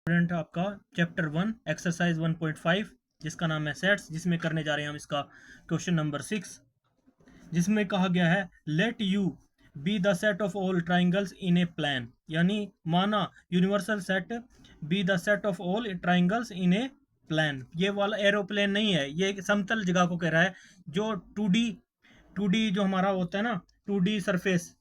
Student आपका chapter 1 exercise 1.5 जिसका नाम है सेट्स, जिसमें करने जा रहे हैं हम इसका क्वेश्चन नंबर 6, जिसमें कहा गया है let you be the set of all triangles in A plan, यानी माना universal set be the set of all triangles in A plan. ये वाला एरोप्लेन नहीं है, ये एक समतल जगह को कह रहा है। जो 2D जो हमारा होता है ना, 2D सरफेस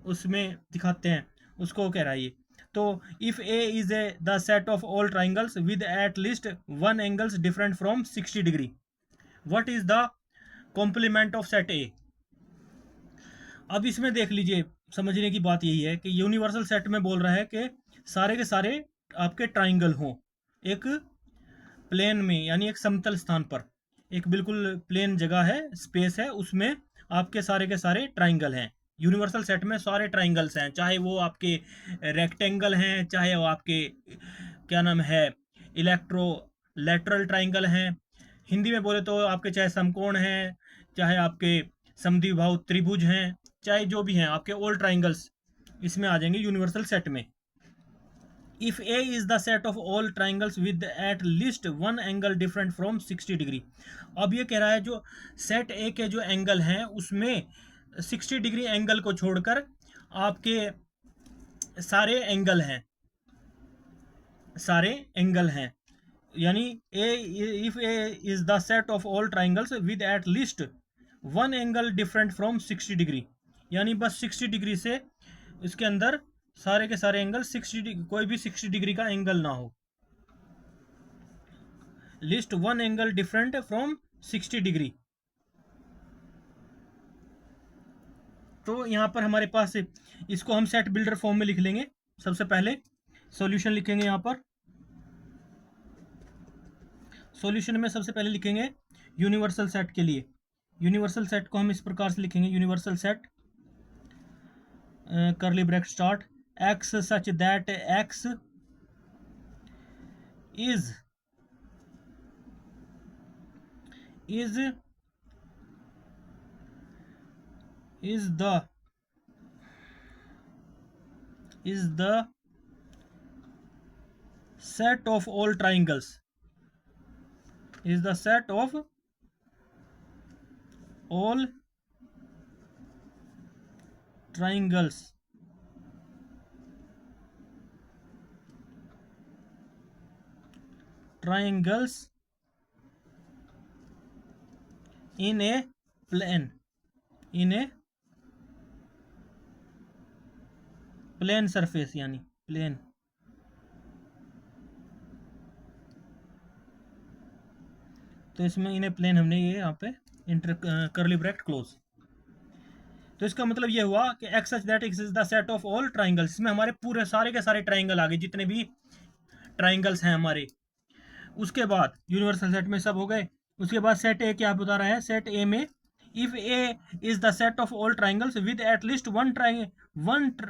उसमें दिखाते हैं, उसको कह रहा है ये। तो if A is A the set of all triangles with at least one angles different from 60 degree, what is the complement of set A. अब इसमें देख लीजिए, समझने की बात यही है कि यूनिवर्सल सेट में बोल रहा है कि सारे के सारे आपके ट्राइंगल हों एक प्लेन में, यानी एक समतल स्थान पर, एक बिल्कुल प्लेन जगह है, स्पेस है, उसमें आपके सारे के सारे ट्राइंगल हैं। यूनिवर्सल सेट में सारे ट्राइंगल्स हैं, चाहे वो आपके रेक्टेंगल हैं, चाहे वो आपके क्या नाम है इलेक्ट्रो लेटरल ट्राइंगल हैं, हिंदी में बोले तो आपके चाहे समकोण हैं, चाहे आपके समद्विबाहु त्रिभुज हैं, चाहे जो भी हैं आपके ऑल ट्राइंगल्स इसमें आ जाएंगे यूनिवर्सल सेट में। If A is the set of all triangles with at least one angle different from 60 degree. अब ये कह रहा है जो सेट ए के जो एंगल हैं उसमें 60 डिग्री एंगल को छोड़कर आपके सारे एंगल हैं, सारे एंगल हैं, यानी A if A is the set of all triangles with at least one angle different from 60 degree, यानी बस 60 डिग्री से इसके अंदर सारे के सारे एंगल 60 डिग्री, कोई भी 60 डिग्री का एंगल ना हो, list one angle different from 60 degree. तो यहां पर हमारे पास इसको हम सेट बिल्डर फॉर्म में लिख लेंगे। सबसे पहले सॉल्यूशन लिखेंगे, यहां पर सॉल्यूशन में सबसे पहले लिखेंगे यूनिवर्सल सेट के लिए। यूनिवर्सल सेट को हम इस प्रकार से लिखेंगे, यूनिवर्सल सेट करली bracket start x such that X is the set of all triangles, is the set of all triangles in a plane, plane surface, यानी प्लेन। तो इसमें इन्हें प्लेन हमने ये यहाँ पे इंटर करली ब्रैकेट क्लोज। तो इसका मतलब ये हुआ कि x such that X is the set of all triangles, इसमें हमारे पूरे सारे के सारे ट्राइंगल आ गए, जितने भी ट्राइंगल्स हैं हमारे। उसके बाद यूनिवर्सल सेट में सब हो गए। उसके बाद सेट ए क्या बता रहा है, सेट ए में if A is the set of all triangles with at least one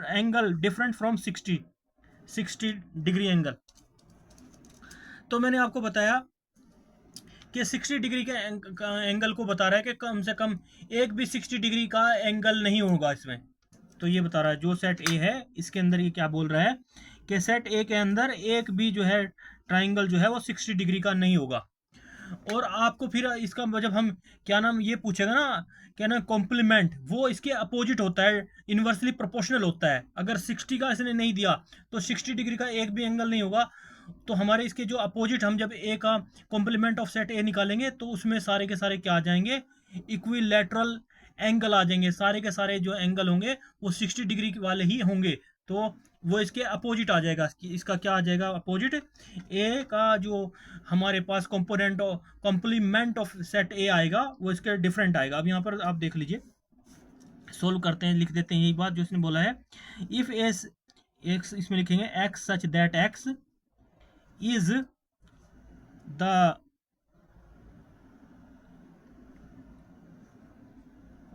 angle different from 60 degree angle. तो मैंने आपको बताया कि 60 डिग्री के एंगल को बता रहा है कि कम से कम एक भी 60 डिग्री का एंगल नहीं होगा इसमें। तो ये बता रहा है जो सेट ए है इसके अंदर, ये क्या बोल रहा है कि सेट ए के अंदर एक भी जो है ट्राइंगल जो है वो 60 डिग्री का नहीं होगा। और आपको फिर इसका जब हम क्या नाम ये पूछेगा ना, क्या नाम कॉम्प्लीमेंट, वो इसके अपोजिट होता है, इन्वर्सली प्रोपोर्शनल होता है। अगर 60 का इसने नहीं दिया तो 60 डिग्री का एक भी एंगल नहीं होगा। तो हमारे इसके जो अपोजिट, हम जब ए का कॉम्प्लीमेंट ऑफ सेट ए निकालेंगे तो उसमें सारे के सारे क्या आ जाएंगे, इक्विलैटरल एंगल आ जाएंगे। सारे के सारे जो एंगल होंगे वो 60 डिग्री वाले ही होंगे, तो वो इसके अपोजिट आ जाएगा। इसका क्या आ जाएगा अपोजिट, ए का जो हमारे पास कॉम्प्लीमेंट ऑफ सेट ए आएगा वो इसके डिफरेंट आएगा। अब यहाँ पर आप देख लीजिए, सोल्व करते हैं, लिख देते हैं यही बात जो इसने बोला है। इफ एस एक्स, इसमें लिखेंगे x such that X is the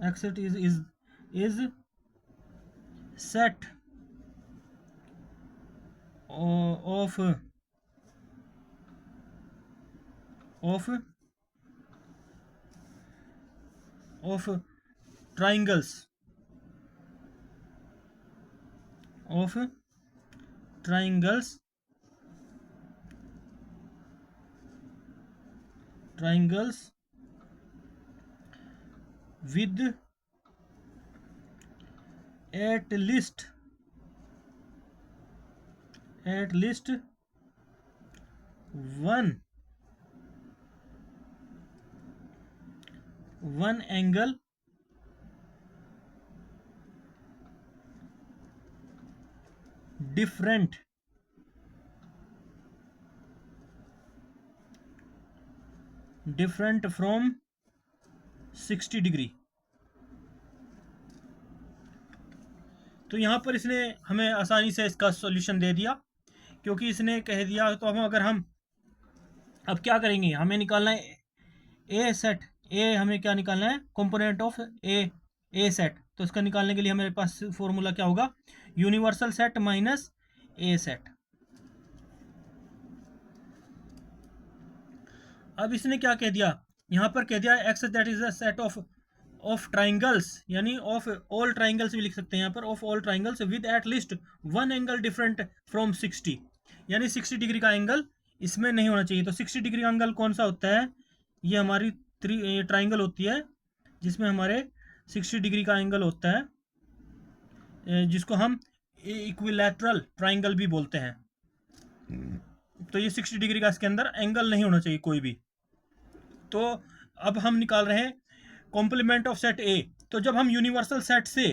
x is set of triangles triangles with at least one angle different from 60 degree. तो यहाँ पर इसने हमें आसानी से इसका सॉल्यूशन दे दिया, क्योंकि इसने कह दिया। तो हम अब क्या करेंगे, हमें निकालना है ए सेट। ए हमें क्या निकालना है, कंपोनेंट ऑफ ए सेट। तो इसका निकालने के लिए हमारे पास फॉर्मूला क्या होगा, यूनिवर्सल सेट माइनस ए सेट। अब इसने क्या कह दिया, यहाँ पर कह दिया x that is a set of triangles, यानी ऑफ ऑल ट्राइंगल्स भी लिख सकते हैं यहाँ पर, of all triangles with at least one angle different from 60, यानी 60 डिग्री का एंगल इसमें नहीं होना चाहिए। तो 60 डिग्री का एंगल कौन सा होता है, ये हमारी ट्राइंगल होती है जिसमें हमारे 60 डिग्री का एंगल होता है, जिसको हम इक्विलैटरल ट्राइंगल भी बोलते हैं। तो ये 60 डिग्री का इसके अंदर एंगल नहीं होना चाहिए कोई भी। तो अब हम निकाल रहे हैं कॉम्प्लीमेंट ऑफ सेट ए। तो जब हम यूनिवर्सल सेट से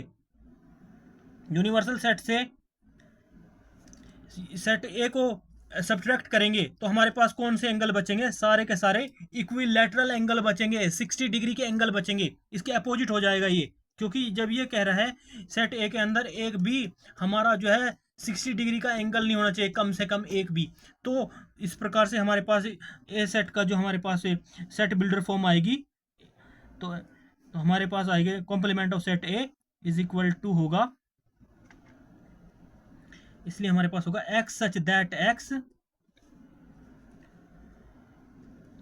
सेट ए को सब्ट्रैक्ट करेंगे तो हमारे पास कौन से एंगल बचेंगे, सारे के सारे इक्विलैटरल एंगल बचेंगे, 60 डिग्री के एंगल बचेंगे। इसके अपोजिट हो जाएगा ये, क्योंकि जब ये कह रहा है सेट ए के अंदर एक भी हमारा जो है 60 डिग्री का एंगल नहीं होना चाहिए, कम से कम एक भी। तो इस प्रकार से हमारे पास ए सेट का जो हमारे पास सेट बिल्डर फॉर्म आएगी, तो हमारे पास आएगा complement of set A is equal to होगा, इसलिए हमारे पास होगा X such that X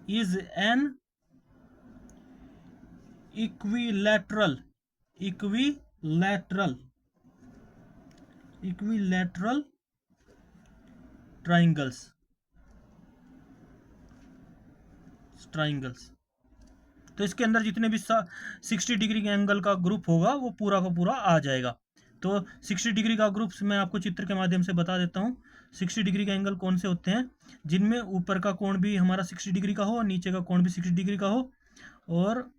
is an equilateral triangles. तो इसके अंदर जितने भी 60 डिग्री के एंगल का ग्रुप होगा वो पूरा का पूरा आ जाएगा। तो 60 डिग्री का ग्रुप मैं आपको चित्र के माध्यम से बता देता हूँ। 60 डिग्री के एंगल कौन से होते हैं, जिनमें ऊपर का कोण भी हमारा 60 डिग्री का हो, नीचे का कोण भी 60 डिग्री का हो, और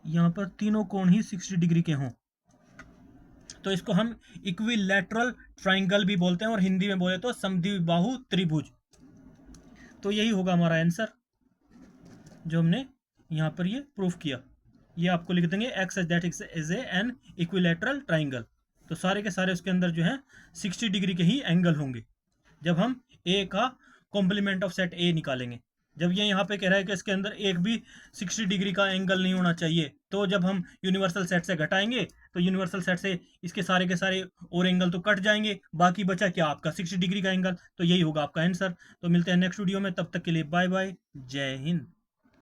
यहाँ पर तीनों कोण ही 60 डिग्री के हों। तो इसको हम इक्विलैटरल ट्राइंगल भी बोलते हैं, और हिंदी में बोले तो समद्विबाहु त्रिभुज। तो यही होगा हमारा आंसर जो हमने यहाँ पर ये प्रूफ किया। ये आपको लिख देंगे x that is an equilateral triangle. तो सारे के सारे उसके अंदर जो है 60 डिग्री के ही एंगल होंगे जब हम ए का कॉम्प्लीमेंट ऑफ सेट ए निकालेंगे। जब ये यहाँ पे कह रहा है कि इसके अंदर एक भी 60 डिग्री का एंगल नहीं होना चाहिए, तो जब हम यूनिवर्सल सेट से घटाएंगे तो यूनिवर्सल सेट से इसके सारे के सारे और एंगल तो कट जाएंगे, बाकी बचा क्या आपका 60 डिग्री का एंगल। तो यही होगा आपका आंसर। तो मिलते हैं नेक्स्ट वीडियो में, तब तक के लिए बाय बाय, जय हिंद।